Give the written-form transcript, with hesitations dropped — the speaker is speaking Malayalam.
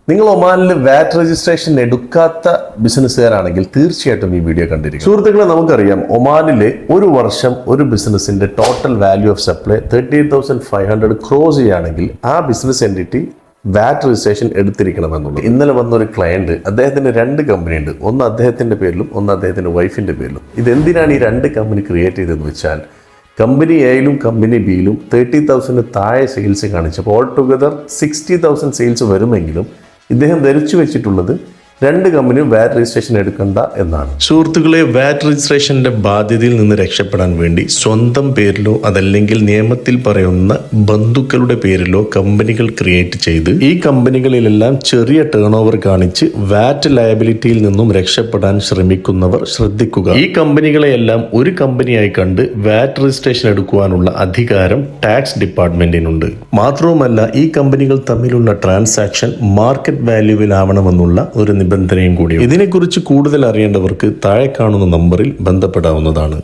നിങ്ങൾ ഒമാനിൽ വാറ്റ് രജിസ്ട്രേഷൻ എടുക്കാത്ത ബിസിനസ്സുകാരാണെങ്കിൽ തീർച്ചയായിട്ടും ഈ വീഡിയോ കണ്ടിരിക്കും. സുഹൃത്തുക്കളെ, നമുക്കറിയാം ഒമാനിലെ ഒരു വർഷം ഒരു ബിസിനസിന്റെ total value of supply 38,500 cross ചെയ്യുകയാണെങ്കിൽ ആ ബിസിനസ് എൻറ്റിറ്റി വാറ്റ് രജിസ്ട്രേഷൻ എടുത്തിരിക്കണമെന്നുള്ളത്. ഇന്നലെ വന്നൊരു ക്ലയന്റ്, അദ്ദേഹത്തിന് 2 കമ്പനി ഉണ്ട്. ഒന്ന് അദ്ദേഹത്തിന്റെ പേരിലും ഒന്ന് അദ്ദേഹത്തിന്റെ വൈഫിന്റെ പേരിലും. ഇതെന്തിനാണ് ഈ 2 കമ്പനി ക്രിയേറ്റ് ചെയ്തതെന്ന് വെച്ചാൽ, കമ്പനി എയിലും കമ്പനി ബിയിലും 30,000 താഴെ സെയിൽസ് കാണിച്ചപ്പോൾ ഓൾ ടുഗദർ 60,000 സെയിൽസ് വരുമെങ്കിലും ഇദ്ദേഹം ധരിച്ചു വെച്ചിട്ടുള്ളത് 2 കമ്പനിയും വാറ്റ് രജിസ്ട്രേഷൻ എടുക്കണ്ട എന്നാണ്. സുഹൃത്തുക്കളെ, വാറ്റ് രജിസ്ട്രേഷന്റെ ബാധ്യതയിൽ നിന്ന് രക്ഷപ്പെടാൻ വേണ്ടി സ്വന്തം പേരിലോ അതല്ലെങ്കിൽ നിയമത്തിൽ പറയുന്ന ബന്ധുക്കളുടെ പേരിലോ കമ്പനികൾ ക്രിയേറ്റ് ചെയ്ത് ഈ കമ്പനികളിലെല്ലാം ചെറിയ ടേൺ ഓവർ കാണിച്ച് വാറ്റ് ലയബിലിറ്റിയിൽ നിന്നും രക്ഷപ്പെടാൻ ശ്രമിക്കുന്നവർ ശ്രദ്ധിക്കുക. ഈ കമ്പനികളെയെല്ലാം ഒരു കമ്പനിയായി കണ്ട് വാറ്റ് രജിസ്ട്രേഷൻ എടുക്കുവാനുള്ള അധികാരം ടാക്സ് ഡിപ്പാർട്ട്മെന്റിനുണ്ട്. മാത്രവുമല്ല, ഈ കമ്പനികൾ തമ്മിലുള്ള ട്രാൻസാക്ഷൻ മാർക്കറ്റ് വാല്യൂവിലാവണമെന്നുള്ള ഒരു നിബന്ധനയും കൂടി. ഇതിനെക്കുറിച്ച് കൂടുതൽ അറിയേണ്ടവർക്ക് താഴെ കാണുന്ന നമ്പറിൽ ബന്ധപ്പെടാവുന്നതാണ്.